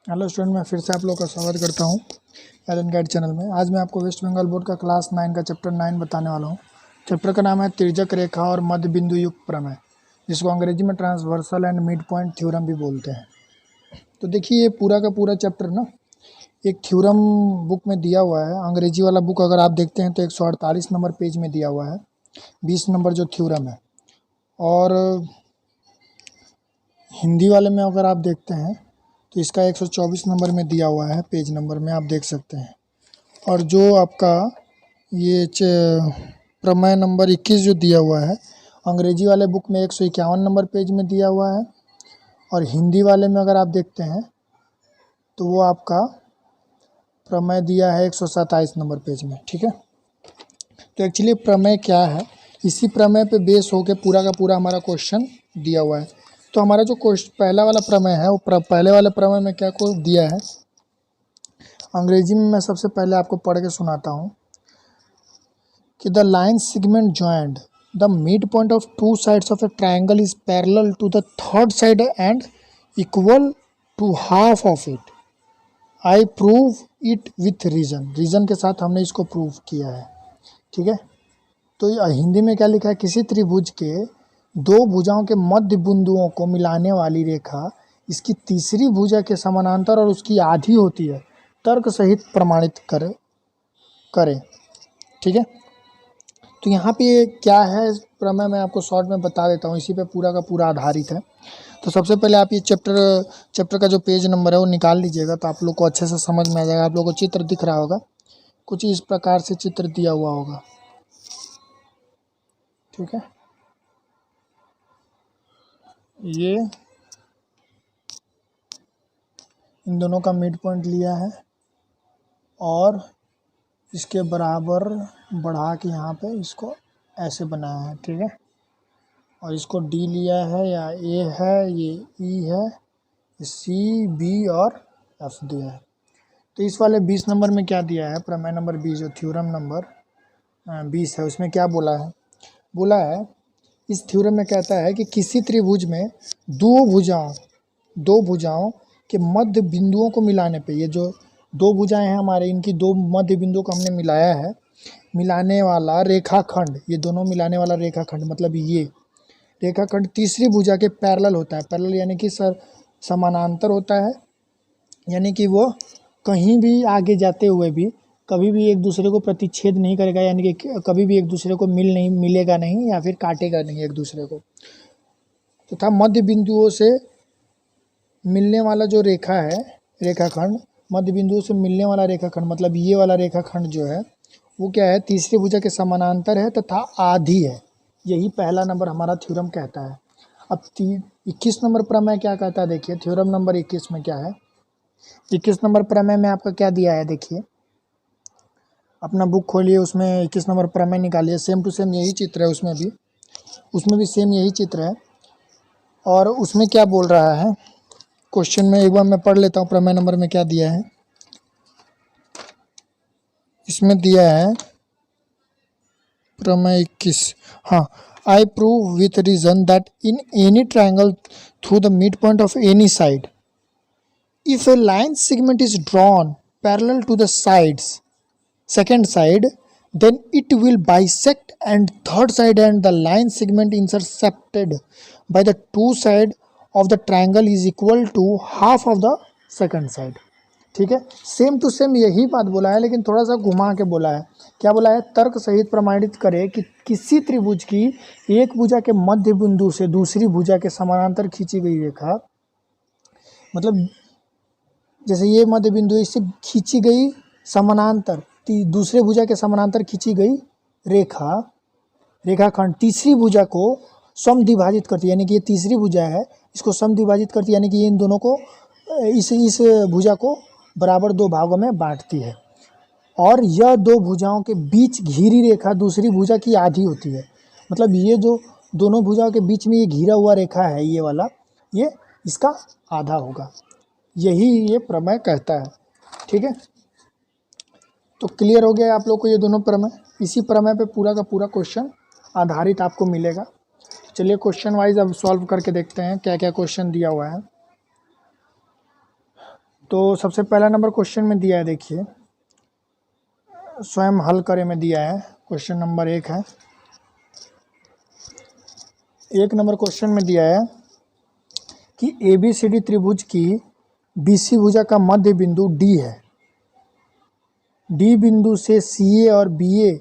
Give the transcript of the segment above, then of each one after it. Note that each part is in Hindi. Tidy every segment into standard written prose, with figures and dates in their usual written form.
हेलो स्टूडेंट, मैं फिर से आप लोग का स्वागत करता हूं एलन गाइड चैनल में। आज मैं आपको वेस्ट बंगाल बोर्ड का क्लास 9 का चैप्टर 9 बताने वाला हूं। चैप्टर का नाम है तिर्यक रेखा और मध्य बिंदु युक्त प्रमेय, जिसको अंग्रेजी में transversal and mid point theorem भी बोलते हैं। तो देखिए, ये पूरा का पूरा चैप्टर ना एक थ्योरम बुक में दिया हुआ है। अंग्रेजी वाला बुक अगर आप देखते हैं तो 148 नंबर पेज में दिया हुआ है, 20 नंबर जो थ्योरम है। और हिंदी वाले में अगर आप देखते हैं तो इसका 124 नंबर में दिया हुआ है, पेज नंबर में आप देख सकते हैं। और जो आपका ये प्रमेय नंबर 21 जो दिया हुआ है, अंग्रेजी वाले बुक में 151 नंबर पेज में दिया हुआ है, और हिंदी वाले में अगर आप देखते हैं तो वो आपका प्रमेय दिया है 127 नंबर पेज में। ठीक है, तो एक्चुअली प्रमेय क्या है, इसी प्रमेय पे बेस होके पूरा का पूरा हमारा क्वेश्चन दिया हुआ है। तो हमारा जो पहला वाला प्रमेय है वो पहले वाले प्रमेय में क्या को दिया है, अंग्रेजी में मैं सबसे पहले आपको पढ़ के सुनाता हूँ कि the line segment joined the mid point of two sides of a triangle is parallel to the third side and equal to half of it. I prove it with reason के साथ हमने इसको प्रूव किया है। ठीक है, तो हिंदी में क्या लिखा है, किसी त्रिभुज के दो भुजाओं के मध्य बिंदुओं को मिलाने वाली रेखा इसकी तीसरी भुजा के समानांतर और उसकी आधी होती है, तर्क सहित प्रमाणित करें। ठीक है, तो यहाँ पे क्या है प्रमेय, मैं आपको शॉर्ट में बता देता हूँ, इसी पे पूरा का पूरा आधारित है। तो सबसे पहले आप ये चैप्टर का जो पेज नंबर है वो निकाल लीजिएगा, तो आप लोग को अच्छे से समझ में आ जाएगा। आप लोग को चित्र दिख रहा होगा, कुछ इस प्रकार से चित्र दिया हुआ होगा। ठीक है, ये इन दोनों का मिड पॉइंट लिया है और इसके बराबर बढ़ा के यहाँ पे इसको ऐसे बनाया है। ठीक है, और इसको डी लिया है, या ए है, ये ई है, सी, बी और एफ दिया है। तो इस वाले 20 नंबर में क्या दिया है, प्रमेय नंबर 20 जो थ्योरम नंबर 20 है, उसमें क्या बोला है इस थ्योरम में कहता है कि किसी त्रिभुज में दो भुजाओं के मध्य बिंदुओं को मिलाने पे, ये जो दो भुजाएं हैं हमारे, इनकी दो मध्य बिंदुओं को हमने मिलाया है, मिलाने वाला रेखाखंड, ये दोनों मिलाने वाला रेखाखंड मतलब ये रेखाखंड तीसरी भुजा के पैरेलल होता है। पैरेलल यानी कि समानांतर होता है, यानी कि वो कहीं भी आगे जाते हुए भी कभी भी एक दूसरे को प्रतिच्छेद नहीं करेगा, यानी कि कभी भी एक दूसरे को मिलेगा नहीं या फिर काटेगा नहीं एक दूसरे को। तथा मध्य बिंदुओं से मिलने वाला जो रेखा है, रेखाखंड, मध्य बिंदुओं से मिलने वाला रेखाखंड मतलब ये वाला रेखाखंड जो है वो क्या है, तीसरी भुजा के समानांतर है तथा आधी है। यही पहला नंबर हमारा थ्योरम कहता है। अब 21 नंबर प्रमेय क्या कहता है, देखिए थ्योरम नंबर 21 में क्या है। 21 नंबर प्रमेय में आपका क्या दिया है, देखिए अपना बुक खोलिए, उसमें 21 नंबर प्रमेय निकालिए। सेम टू सेम यही चित्र है, उसमें भी सेम यही चित्र है। और उसमें क्या बोल रहा है क्वेश्चन में, एक बार मैं पढ़ लेता हूँ प्रमेय नंबर में क्या दिया है। इसमें दिया है प्रमेय 21, हाँ, I prove with reason that in any triangle through the mid point of any side if a line segment is drawn parallel to the second side, then it will bisect and third side, and the line segment intersected by the two side of the triangle is equal to half of the second side। ठीक है, सेम टू सेम यही बात बोला है, लेकिन थोड़ा सा घुमा के बोला है। क्या बोला है, तर्क सहित प्रमाणित करे कि किसी त्रिभुज की एक भुजा के मध्य बिंदु से दूसरी भुजा के समानांतर खींची गई रेखा, मतलब जैसे ये मध्य बिंदु इससे खींची गई समानांतर, दूसरे भुजा के समानांतर खींची गई रेखाखंड तीसरी भुजा को समद्विभाजित करती है, यानी कि ये तीसरी भुजा है, इसको समद्विभाजित करती है, यानी कि ये इन दोनों को इस भुजा को बराबर दो भागों में बांटती है। और यह दो भुजाओं के बीच घिरी रेखा दूसरी भुजा की आधी होती है। मतलब ये जो दोनों भुजाओं के बीच में ये घिरा हुआ रेखा है, ये वाला, ये इसका आधा होगा। यही ये प्रमेय कहता है। ठीक है, तो क्लियर हो गया आप लोग को ये दोनों प्रमेय। इसी प्रमेय पे पूरा का पूरा क्वेश्चन आधारित आपको मिलेगा। चलिए क्वेश्चन वाइज अब सॉल्व करके देखते हैं क्या क्या क्वेश्चन दिया हुआ है। तो सबसे पहला नंबर क्वेश्चन में दिया है, देखिए स्वयं हल करें में दिया है। क्वेश्चन नंबर 1 है, 1 नंबर क्वेश्चन में दिया है कि ABCD त्रिभुज की BC भुजा का मध्य बिंदु D है। D बिंदु से CA और BA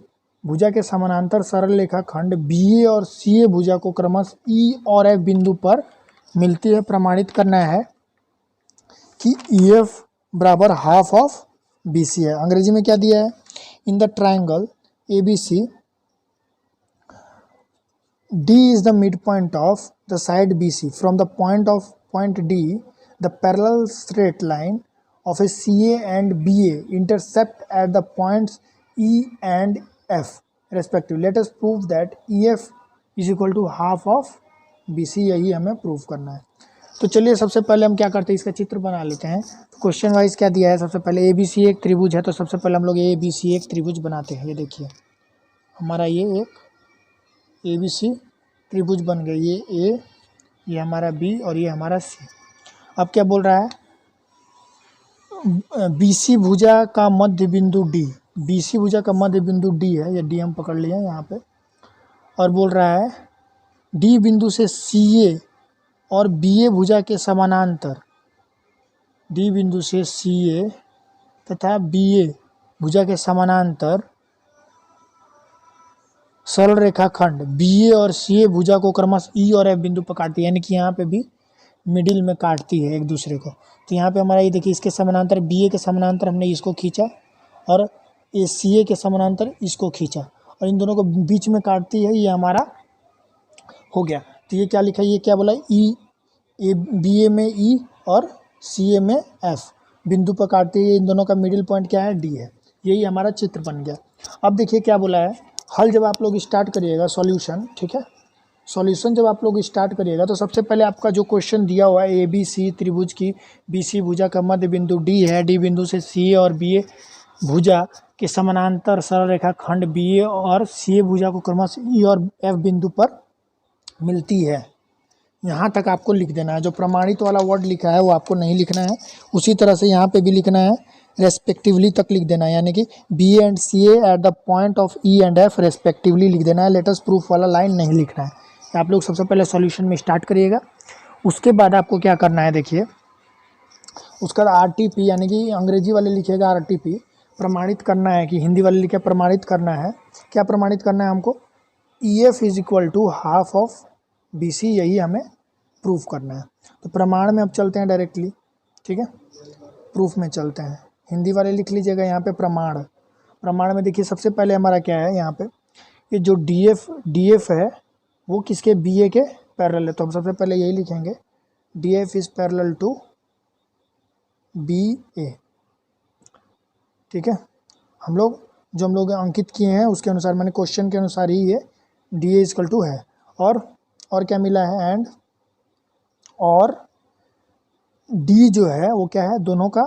भुजा के समानांतर सरल रेखाखंड BA और CA भुजा को क्रमशः E और F बिंदु पर मिलती है। प्रमाणित करना है कि EF बराबर हाफ ऑफ BC है। अंग्रेजी में क्या दिया है? In the triangle ABC D is the midpoint of the side BC. From the point D, the parallel straight line of a CA and BA intersect at the points E and F respectively. Let us prove that EF is equal to half of BC. यही हमें प्रूव करना है। तो चलिए सबसे पहले हम क्या करते हैं, इसका चित्र बना लेते हैं। क्वेश्चन वाइज क्या दिया है, सबसे पहले ABC एक त्रिभुज है, तो सबसे पहले हम लोग ABC एक त्रिभुज बनाते हैं। ये देखिए हमारा ये एक ABC त्रिभुज बन गई, ये A, ये हमारा B और ये हमारा C। अब क्या बोल रहा है, BC भुजा का मध्य बिंदु D, BC भुजा का मध्य बिंदु D है, ये D हम पकड़ लिए यहाँ पे। और बोल रहा है D बिंदु से CA और BA भुजा के समानांतर, D बिंदु से CA तथा BA भुजा के समानांतर सरल रेखाखंड BA और CA भुजा को क्रमशः E और F बिंदु पर काटती है, यानी कि यहाँ पे भी मिडिल में काटती है एक दूसरे को। तो यहाँ पे हमारा ये देखिए, इसके समानांतर BA के समानांतर हमने इसको खींचा और ये CA के समानांतर इसको खींचा और इन दोनों को बीच में काटती है, ये हमारा हो गया। तो ये क्या लिखा है, ये क्या बोला, BA में E और CA में F बिंदु पर काटती है, इन दोनों का मिडिल पॉइंट क्या है, D है। यही हमारा चित्र बन गया। अब देखिए क्या बोला है, हल जब आप लोग स्टार्ट करिएगा, सॉल्यूशन, ठीक है, सॉल्यूशन जब आप लोग स्टार्ट करिएगा तो सबसे पहले आपका जो क्वेश्चन दिया हुआ है ABC त्रिभुज की BC भुजा का मध्य बिंदु D है, D बिंदु से CA और BA भुजा के समानांतर सरल रेखाखंड BA और CA भुजा को क्रमशः E और F बिंदु पर मिलती है। यहाँ तक आपको लिख देना है। जो प्रमाणित वाला वर्ड लिखा है वो आपको नहीं लिखना है, उसी तरह से यहाँ पे भी लिखना है, रेस्पेक्टिवली तक लिख देना है, यानी कि BA and CA at the point of E and F respectively लिख देना है। लेटेस्ट प्रूफ वाला लाइन नहीं लिखना है। आप लोग सबसे पहले सॉल्यूशन में स्टार्ट करिएगा, उसके बाद आपको क्या करना है, देखिए उसका RTP, यानी कि अंग्रेजी वाले लिखिएगा RTP, प्रमाणित करना है, कि हिंदी वाले लिखे प्रमाणित करना है। क्या प्रमाणित करना है हमको, EF is equal to half of BC, यही हमें प्रूफ करना है। तो प्रमाण में अब चलते हैं डायरेक्टली, ठीक है, प्रूफ में चलते हैं। हिंदी वाले लिख लीजिएगा यहाँ पे प्रमाण। प्रमाण में देखिए सबसे पहले हमारा क्या है, यहाँ पे ये जो DF है वो किसके, BA के पैरेलल है, तो हम सबसे पहले यही लिखेंगे, DF is parallel to BA, ठीक है। हम लोग अंकित किए हैं उसके अनुसार, मैंने क्वेश्चन के अनुसार ही ये DA इक्वल टू है। और क्या मिला है, एंड और D जो है वो क्या है, दोनों का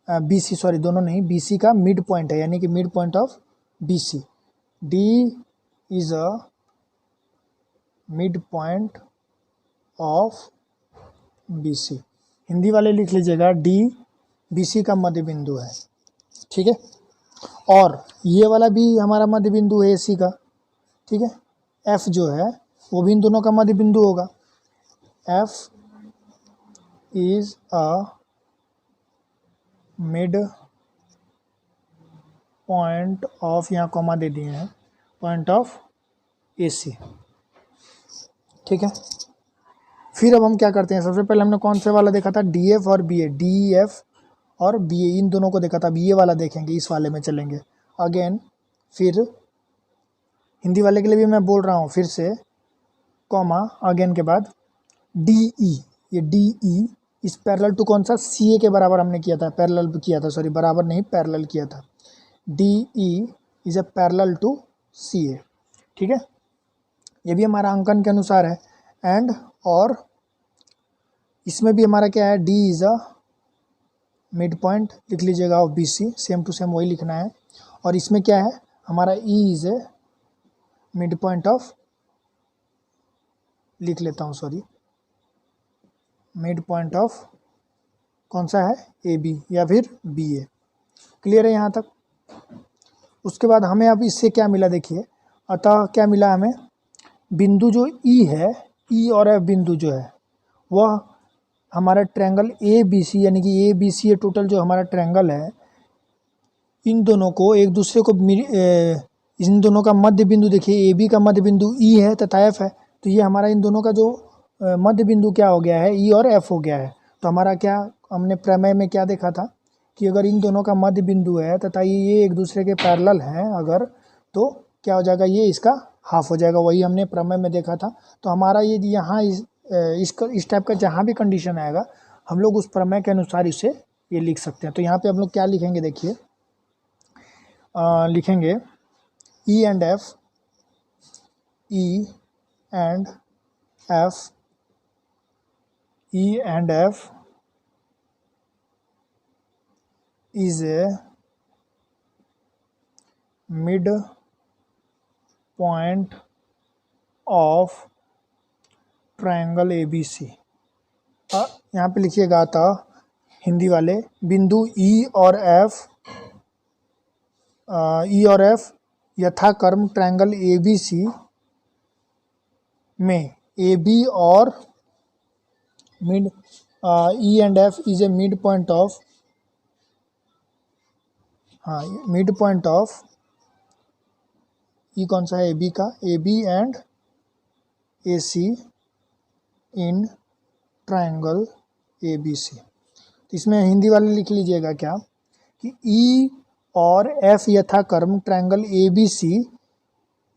BC, सॉरी दोनों नहीं, BC का मिड पॉइंट है, यानी कि mid point of BC। D is a mid point of BC। Hindi वाले लिख लीजिएगा D BC का मध्य बिंदु है, ठीक है। और ये वाला भी हमारा मध्य बिंदु है AC का, ठीक है। F जो है वो भी इन दोनों का मध्य बिंदु होगा। F is a mid point of, यहाँ कॉमा दे दिए हैं, पॉइंट ऑफ AC, ठीक है। फिर अब हम क्या करते हैं, सबसे पहले हमने कौन से वाला देखा था, DF और BA, DF और BA इन दोनों को देखा था। BA वाला देखेंगे, इस वाले में चलेंगे अगेन। फिर हिंदी वाले के लिए भी मैं बोल रहा हूँ फिर से, कॉमा अगेन के बाद DE, ये DE इस पैरेलल टू कौन सा, CA के बराबर हमने किया था, पैरेलल किया था, सॉरी बराबर नहीं पैरेलल किया था। DE is a parallel to CA, ठीक है। ये भी हमारा अंकन के अनुसार है। एंड और इसमें भी हमारा क्या है, D is a mid point लिख लीजिएगा of BC, same to same वही लिखना है। और इसमें क्या है हमारा, E is a mid point of, लिख लेता हूँ सॉरी, मिड पॉइंट ऑफ कौन सा है, ए बी या फिर बी ए। क्लियर है यहाँ तक। उसके बाद हमें अब इससे क्या मिला देखिए, अतः क्या मिला हमें, बिंदु जो ई है, ई और एफ बिंदु जो है वह हमारा ट्रायंगल ए बी सी, यानी कि ए बी सी टोटल जो हमारा ट्रायंगल है, इन दोनों को एक दूसरे को इन दोनों का मध्य बिंदु देखिए, ए बी का मध्य बिंदु ई है तथा एफ है, तो ये हमारा इन दोनों का जो मध्य बिंदु क्या हो गया है, ई और एफ हो गया है। तो हमारा क्या, हमने प्रमेय में क्या देखा था कि अगर इन दोनों का मध्य बिंदु है तथा ये एक दूसरे के पैरेलल हैं अगर, तो क्या हो जाएगा, ये इसका हाफ हो जाएगा। वही हमने प्रमेय में देखा था। तो हमारा ये यहाँ इस टाइप का जहाँ भी कंडीशन आएगा हम लोग उस प्रमेय के अनुसार इसे ये लिख सकते हैं। तो यहाँ पे हम लोग क्या लिखेंगे देखिए, लिखेंगे ई and F, E and F, E and F is a mid point of triangle ABC। यहाँ पे लिखिएगा था हिंदी वाले, बिंदु ई और एफ यथाक्रम ट्रायंगल ABC में AB और मिड, E and F is a mid point of, हाँ मिड पॉइंट ऑफ, ई कौन सा है, ए बी का, A B and A C in triangle A B C. तो इसमें हिंदी वाले लिख लीजिएगा क्या कि ई और एफ यथाक्रम ट्रायंगल ए बी सी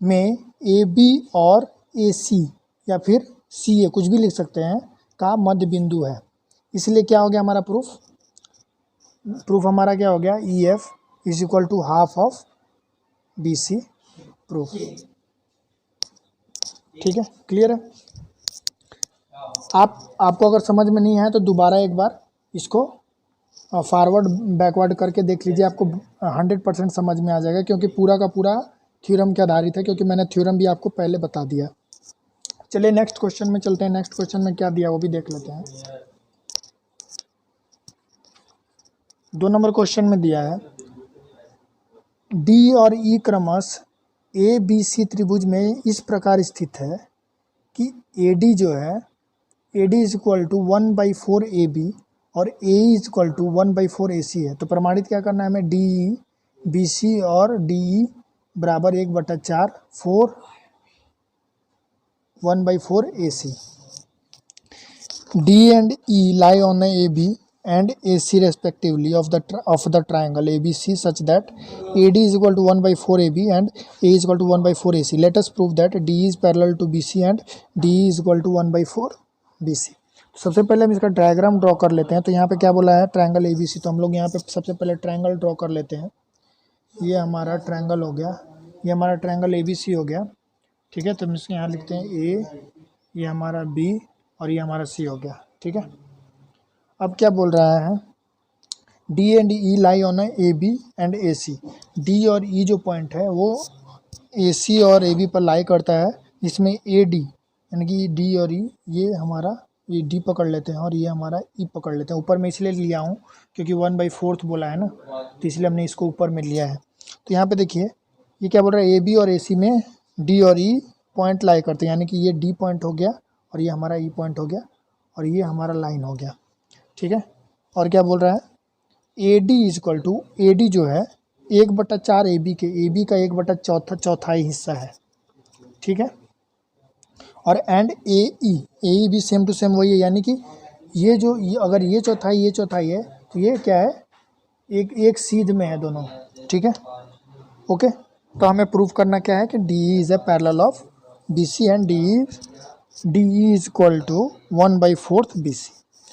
में ए बी और ए सी या फिर सी ए कुछ भी लिख सकते हैं का मध्य बिंदु है। इसलिए क्या हो गया हमारा प्रूफ हमारा क्या हो गया, E F is equal to half of B C proof. ठीक है, क्लियर है। आपको अगर समझ में नहीं आया तो दोबारा एक बार इसको फॉरवर्ड बैकवर्ड करके देख लीजिए, आपको 100% समझ में आ जाएगा, क्योंकि पूरा का पूरा थ्योरम के आधारित है, क्योंकि मैंने थ्योरम भी आपको पहले बता दिया। चलिए नेक्स्ट क्वेश्चन में चलते हैं। नेक्स्ट क्वेश्चन में क्या दिया वो भी देख लेते हैं। 2 नंबर क्वेश्चन में दिया है डी और ई क्रमशः ए बी सी त्रिभुज में इस प्रकार स्थित है कि ए डी जो है, A D is equal to 1/4 A B और A is equal to 1/4 A C है। तो प्रमाणित क्या करना है हमें, डी ई बी सी और डी ई बराबर 1/4 4 1/4 A C. D and E lie on A B and AC respectively of the triangle ABC such that AD is equal to 1/4 AB and A is equal to 1/4 AC. Let us prove that D is parallel to BC and DE is equal to 1/4 BC. सबसे पहले हम इसका डायग्राम ड्रॉ कर लेते हैं। तो यहाँ पे क्या बोला है, ट्रायंगल ABC। तो हम लोग यहाँ पे सबसे पहले ट्रायंगल ड्रॉ कर लेते हैं। ये हमारा ट्रायंगल हो गया, ये हमारा ट्रायंगल ABC हो गया। ठीक है, तो हम इसके यहाँ लिखते हैं A, ये हमारा B और ये हमारा C हो गया। ठीक है, अब क्या बोल रहा है, D and E lie on A B and A C. D और ई जो पॉइंट है वो ए सी और ए बी पर लाई करता है, जिसमें ए डी यानी कि डी और ई, ये हमारा ये डी पकड़ लेते हैं और ये हमारा ई पकड़ लेते हैं। ऊपर में इसलिए लिया हूँ क्योंकि 1/4 बोला है ना, तो इसलिए हमने इसको ऊपर में लिया है। तो यहाँ पे देखिए ये क्या बोल रहा है, ए बी और ए सी में डी और ई पॉइंट लाई करते हैं, यानी कि ये डी पॉइंट हो गया और ये हमारा ई पॉइंट हो गया और ये हमारा लाइन हो गया। ठीक है, और क्या बोल रहा है, A D is equal to, A D जो है 1/4 ए बी के, ए बी का 1/4 हिस्सा है। ठीक है, और एंड ए ई भी सेम टू सेम वही है, यानी कि ये जो अगर ये चौथाई है तो ये क्या है, एक सीध में है दोनों। ठीक है, ओके। तो हमें प्रूफ करना क्या है कि D is a parallel of B C and D is equal to 1/4 B C.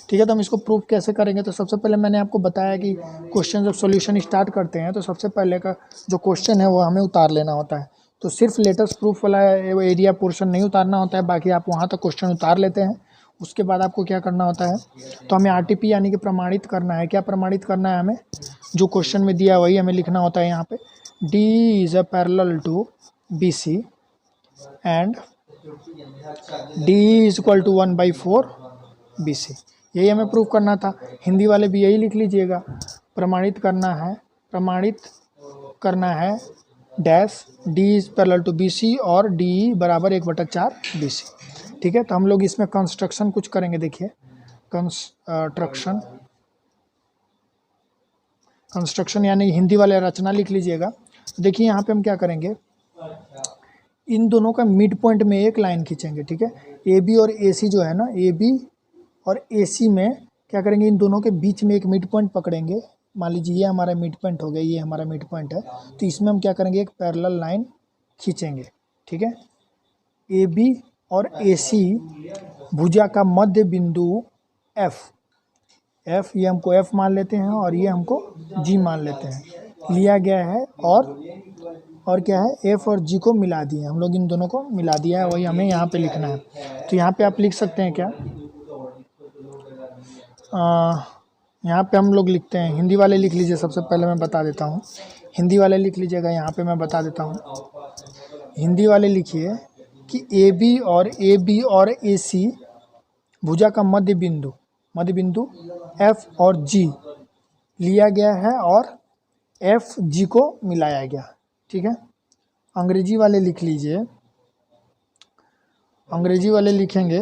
ठीक है, तो हम इसको प्रूफ कैसे करेंगे। तो सबसे पहले मैंने आपको बताया कि क्वेश्चन जब सॉल्यूशन स्टार्ट करते हैं तो सबसे पहले का जो क्वेश्चन है वो हमें उतार लेना होता है। तो सिर्फ लेटेस्ट प्रूफ वाला एरिया पोर्शन नहीं उतारना होता है, बाकी आप वहाँ तक क्वेश्चन उतार लेते हैं। उसके बाद आपको क्या करना होता है, तो हमें आरटीपी यानी कि प्रमाणित करना है। क्या प्रमाणित करना है हमें, जो क्वेश्चन में दिया वही हमें लिखना होता है। यहाँ पे D is a parallel to B C and D is equal to 1/4 B C. यही हमें प्रूफ करना था। हिंदी वाले भी यही लिख लीजिएगा, प्रमाणित करना है dash D is parallel to B C और डी बराबर 1/4 बी सी। ठीक है, तो हम लोग इसमें कंस्ट्रक्शन कुछ करेंगे। देखिए कंस्ट्रक्शन यानी हिंदी वाले रचना लिख लीजिएगा। तो देखिए यहाँ पे हम क्या करेंगे, इन दोनों का मिड पॉइंट में एक लाइन खींचेंगे। ठीक है, ए बी और ए सी जो है ना, ए बी और ए सी में क्या करेंगे, इन दोनों के बीच में एक मिड पॉइंट पकड़ेंगे। मान लीजिए ये हमारा मिड पॉइंट हो गया, ये हमारा मिड पॉइंट है, तो इसमें हम क्या करेंगे, एक पैरेलल लाइन खींचेंगे। ठीक है, ए बी और ए सी भुजा का मध्य बिंदु एफ ये हमको एफ मान लेते हैं और ये हमको जी मान लेते हैं, लिया गया है। और क्या है, एफ और जी को मिला दिए हम लोग, इन दोनों को मिला दिया है, वही हमें यहाँ पे लिखना है। तो यहाँ पे आप लिख सकते हैं क्या, यहाँ पे हम लोग लिखते हैं, हिंदी वाले लिख लीजिए। सबसे पहले मैं बता देता हूँ, हिंदी वाले लिख लीजिएगा। यहाँ पे मैं बता देता हूँ, हिंदी वाले लिखिए कि ए बी और ए सी भुजा का मध्य बिंदु एफ और जी लिया गया है और एफ जी को मिलाया गया। ठीक है, अंग्रेजी वाले लिख लीजिए, अंग्रेजी वाले लिखेंगे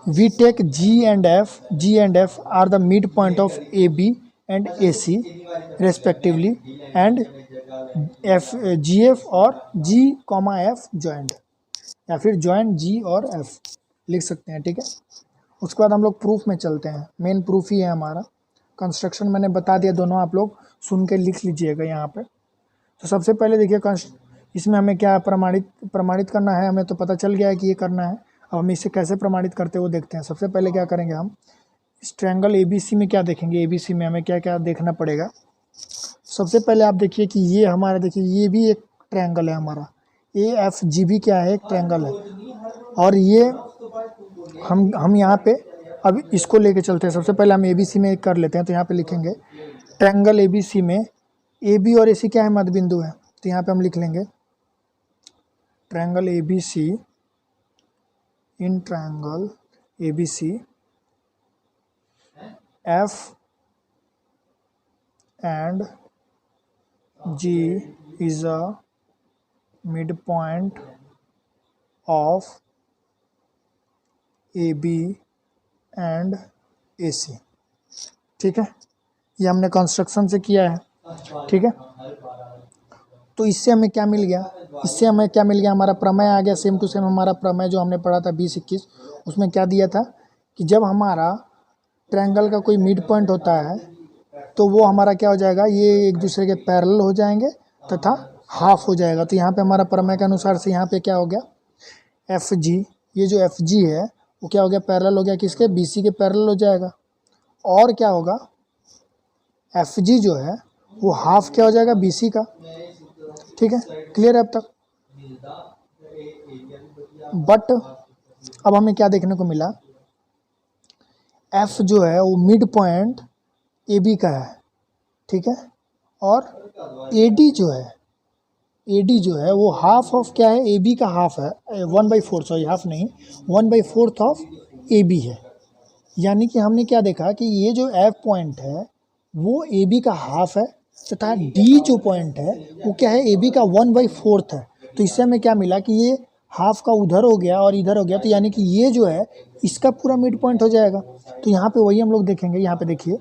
we take G and F are the mid point of A B and A C respectively and F G F और जी कॉमा एफ जॉइंट, या फिर जॉइंट जी और एफ लिख सकते हैं। ठीक है, उसके बाद हम लोग प्रूफ में चलते हैं। मेन प्रूफ ही है हमारा। कंस्ट्रक्शन मैंने बता दिया, दोनों आप लोग सुन के लिख लीजिएगा यहाँ पे। तो सबसे पहले देखिए इसमें हमें क्या प्रमाणित करना है, हमें तो पता चल गया है कि ये करना है। अब हम इसे कैसे प्रमाणित करते हैं वो देखते हैं। सबसे पहले क्या करेंगे, हम इस ट्रायंगल ABC में क्या देखेंगे, ABC में हमें क्या क्या देखना पड़ेगा। सबसे पहले आप देखिए कि ये हमारा, देखिए ये भी एक ट्रायंगल है हमारा, AFG भी क्या है, एक ट्रायंगल है। और ये हम यहाँ पे अब इसको लेके चलते हैं। सबसे पहले हम ABC में कर लेते हैं। तो यहाँ पे लिखेंगे ट्रायंगल ABC में AB और AC क्या है, मध्य बिंदु है। तो यहाँ पे हम लिख लेंगे triangle ABC, in triangle ABC F and G is a midpoint of AB and AC। ठीक है, ये हमने कंस्ट्रक्शन से किया है। ठीक है, तो इससे हमें क्या मिल गया, हमारा प्रमेय आ गया। सेम टू सेम हमारा प्रमेय जो हमने पढ़ा था 20-21, उसमें क्या दिया था कि जब हमारा ट्रायंगल का कोई मिड पॉइंट होता है तो वो हमारा क्या हो जाएगा, ये एक दूसरे के पैरेलल हो जाएंगे तथा हाफ हो जाएगा। तो यहाँ पे हमारा प्रमेय के अनुसार से यहाँ पे क्या हो गया, FG, ये जो FG है वो क्या हो गया, पैरेलल हो गया किसके, BC के पैरेलल हो जाएगा। और क्या होगा, FG जो है वो हाफ क्या हो जाएगा, BC का। ठीक है, क्लियर है अब तक। बट अब हमें क्या देखने को मिला, F जो है वो मिड पॉइंट AB का है। ठीक है, और AD जो है वो हाफ ऑफ क्या है, AB का हाफ है, 1/4, सॉरी हाफ नहीं, 1/4 ऑफ AB है। यानी कि हमने क्या देखा कि ये जो F पॉइंट है वो AB का हाफ है तथा D जो पॉइंट है वो क्या है, AB का 1/4 है। तो इससे हमें क्या मिला कि ये हाफ का उधर हो गया और इधर हो गया, तो यानी कि ये जो है इसका पूरा मिड पॉइंट हो जाएगा। तो यहाँ पे वही हम लोग देखेंगे। यहाँ पे देखिए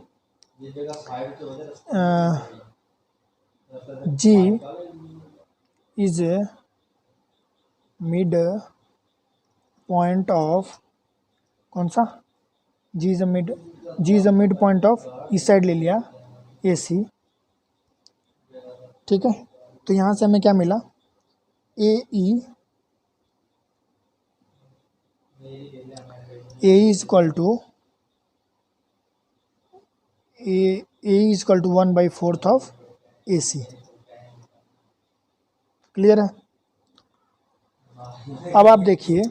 G is a mid point of, कौन सा, G is a mid point of, इस साइड ले लिया AC। ठीक है, तो यहाँ से हमें क्या मिला, AE is equal to 1/4 of AC। Clear है। अब आप देखिए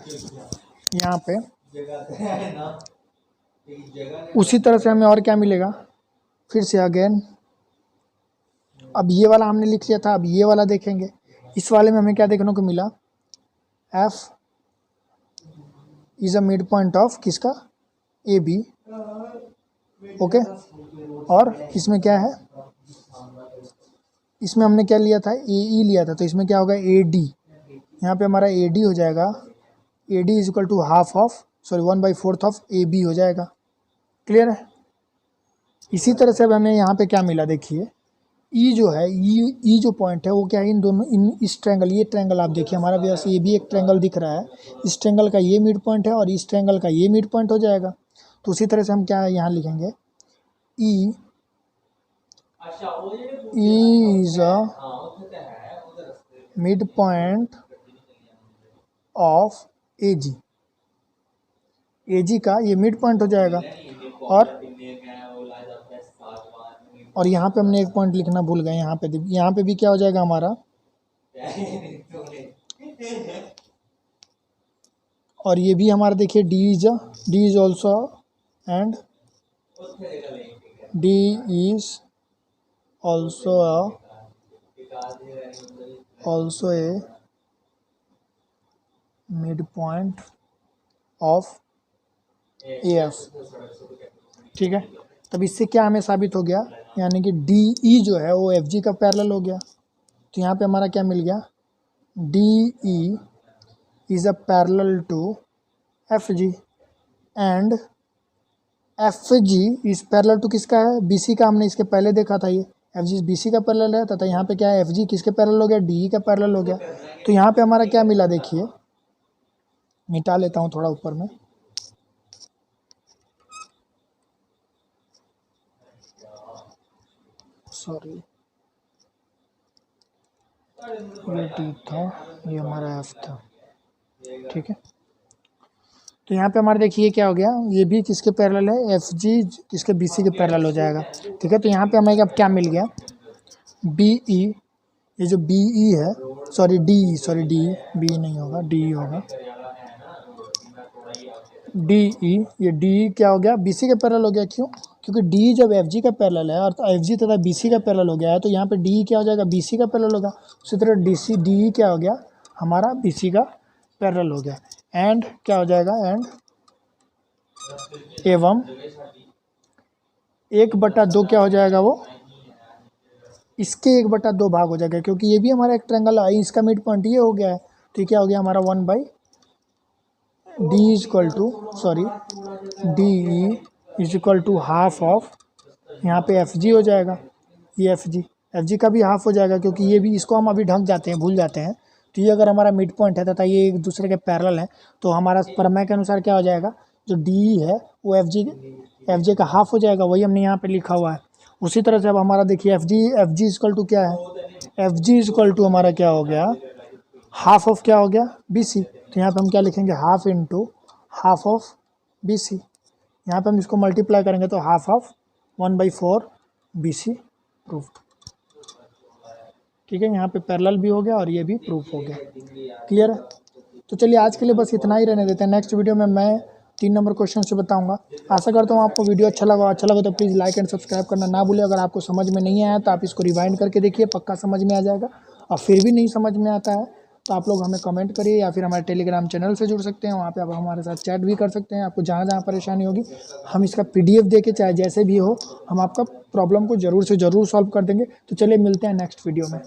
यहाँ पे उसी तरह से हमें और क्या मिलेगा, फिर से अगेन, अब ये वाला हमने लिख लिया था, अब ये वाला देखेंगे। इस वाले में हमें क्या देखने को मिला, F is a mid point of किसका, AB ओके। और इसमें क्या है, इसमें हमने क्या लिया था, ए ई लिया था, तो इसमें क्या होगा ए डी, यहाँ पे हमारा ए डी हो जाएगा, A D is equal to half of sorry 1/4 of A B हो जाएगा। क्लियर है। इसी तरह से अब हमें यहाँ पे क्या मिला, देखिए ई जो है, ई जो पॉइंट है वो क्या है, इन दोनों इन इस ट्रायंगल, ये ट्रायंगल आप देखिए हमारा भी ऐसे, ये भी एक ट्रायंगल दिख रहा है, इस ट्रायंगल का ये मिड पॉइंट है और इस ट्रायंगल का ये मिड पॉइंट हो जाएगा। तो उसी तरह से हम क्या यहाँ लिखेंगे, E is a mid point of A G, A G का ये मिड पॉइंट हो जाएगा। और यहाँ पे हमने एक पॉइंट लिखना भूल गए, यहाँ पे भी क्या हो जाएगा हमारा, और ये भी हमारा देखिए D is also and D is also a mid point of A F. ठीक है, तब इससे क्या हमें साबित हो गया, यानी कि डी ई जो है वो एफ जी का पैरेलल हो गया। तो यहाँ पे हमारा क्या मिल गया, D E is a parallel to F G and F G is parallel to किसका है, बी सी का। हमने इसके पहले देखा था, ये एफ जी बी सी का पैरेलल है, तथा यहाँ पे क्या है, एफ जी किसके पैरेलल हो गया, डी ई का पैरेलल हो गया। तो यहाँ पे हमारा क्या मिला, देखिए मिटा लेता हूँ थोड़ा ऊपर में, सॉरी ये डी था, ये हमारा एफ था। ठीक है, तो यहाँ पे हमारे देखिए क्या हो गया, ये भी किसके पैरेलल है, एफ जी किसके बी सी के पैरेलल हो जाएगा। ठीक है, तो यहाँ पे हमें अब क्या मिल गया, बी ई, ये जो बी ई है, सॉरी डी बी नहीं होगा, डी होगा, डी ई, ये डी क्या हो गया, बी सी के पैरेलल हो गया। क्यों, क्योंकि डी जब एफ जी का पैरेलल है और एफ जी तथा बी सी का पैरेलल हो गया है, तो यहाँ पे डी क्या हो जाएगा, बी सी का पैरेलल होगा। उसी तरह डी क्या हो गया, हमारा बी सी का पैरेलल हो गया। एंड क्या हो जाएगा, एंड एवं 1/2 क्या हो जाएगा, वो इसके 1/2 भाग हो जाएगा, क्योंकि ये भी हमारा एक ट्रायंगल है, इसका मिड पॉइंट ये हो गया है। तो ये क्या हो गया हमारा 1/, D is equal to sorry D E is equal to half of, यहाँ पे एफ जी हो जाएगा, ये एफ जी का भी हाफ हो जाएगा, क्योंकि ये भी, इसको हम अभी ढक जाते हैं, भूल जाते हैं। तो ये अगर हमारा मिड पॉइंट है तथा ये एक दूसरे के पैरेलल है, तो हमारा प्रमेय के अनुसार क्या हो जाएगा, जो डी है वो एफ जी का हाफ हो जाएगा, वही हमने यहाँ पे लिखा हुआ है। उसी तरह से अब हमारा देखिए एफ जी इक्वल टू क्या है, एफ जी इक्वल टू हमारा क्या हो गया, हाफ ऑफ क्या हो गया, बी सी। तो यहाँ पे हम क्या लिखेंगे, half into half of B C. यहाँ पे हम इसको मल्टीप्लाई करेंगे तो half of 1/4 B C proof. ठीक है, यहाँ पे पैरेलल भी हो गया और ये भी प्रूफ हो गया। क्लियर है। तो चलिए आज के लिए बस इतना ही रहने देते हैं, नेक्स्ट वीडियो में मैं 3 नंबर क्वेश्चन से बताऊंगा। आशा करता हूँ आपको वीडियो अच्छा लगा तो प्लीज़ लाइक एंड सब्सक्राइब करना ना भूलें। अगर आपको समझ में नहीं आया तो आप इसको रिवाइंड करके देखिए, पक्का समझ में आ जाएगा। और फिर भी नहीं समझ में आता है तो आप लोग हमें कमेंट करिए, या फिर हमारे टेलीग्राम चैनल से जुड़ सकते हैं, वहाँ पे आप हमारे साथ चैट भी कर सकते हैं। आपको जहाँ जहाँ परेशानी होगी हम इसका PDF दे के, चाहे जैसे भी हो, हम आपका प्रॉब्लम को ज़रूर से ज़रूर सॉल्व कर देंगे। तो चलिए मिलते हैं नेक्स्ट वीडियो में।